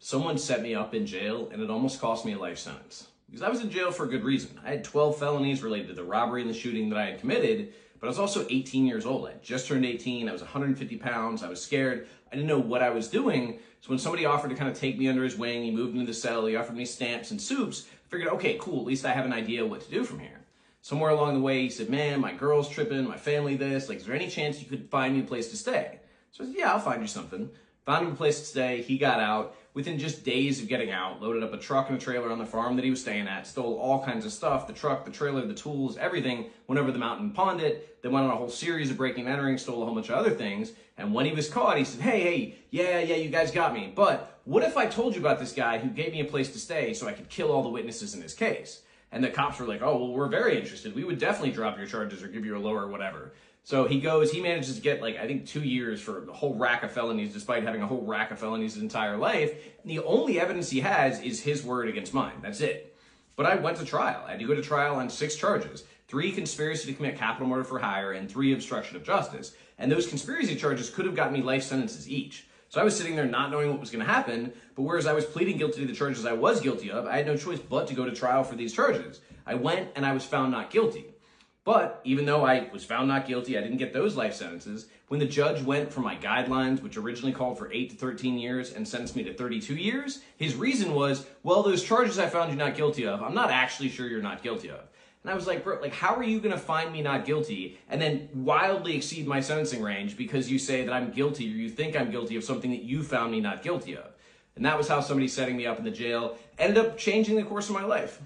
Someone set me up in jail and it almost cost me a life sentence. Because I was in jail for a good reason. I had 12 felonies related to the robbery and the shooting that I had committed, but I was also 18 years old. I had just turned 18, I was 150 pounds, I was scared, I didn't know what I was doing. So when somebody offered to kind of take me under his wing, he moved into the cell, he offered me stamps and soups, I figured, okay, cool, at least I have an idea what to do from here. Somewhere along the way, he said, man, my girl's tripping, my family this, like, is there any chance you could find me a place to stay? So I said, yeah, I'll find you something. Found him a place to stay, he got out. Within just days of getting out, loaded up a truck and a trailer on the farm that he was staying at, stole all kinds of stuff, the truck, the trailer, the tools, everything, went over the mountain and pawned it, then went on a whole series of breaking and entering, stole a whole bunch of other things, and when he was caught, he said, hey, yeah, you guys got me, but what if I told you about this guy who gave me a place to stay so I could kill all the witnesses in his case? And the cops were like, oh, well, we're very interested. We would definitely drop your charges or give you a lower whatever. So he manages to get, like, I think 2 years for a whole rack of felonies, despite having a whole rack of felonies his entire life. And the only evidence he has is his word against mine. That's it. But I went to trial. I had to go to trial on 6 charges. 3 conspiracy to commit capital murder for hire and 3 obstruction of justice. And those conspiracy charges could have gotten me life sentences each. So I was sitting there not knowing what was going to happen, but whereas I was pleading guilty to the charges I was guilty of, I had no choice but to go to trial for these charges. I went and I was found not guilty. But even though I was found not guilty, I didn't get those life sentences. When the judge went for my guidelines, which originally called for 8 to 13 years and sentenced me to 32 years, his reason was, well, those charges I found you not guilty of, I'm not actually sure you're not guilty of. And I was like, bro, like, how are you going to find me not guilty and then wildly exceed my sentencing range because you say that I'm guilty or you think I'm guilty of something that you found me not guilty of? And that was how somebody setting me up in the jail ended up changing the course of my life.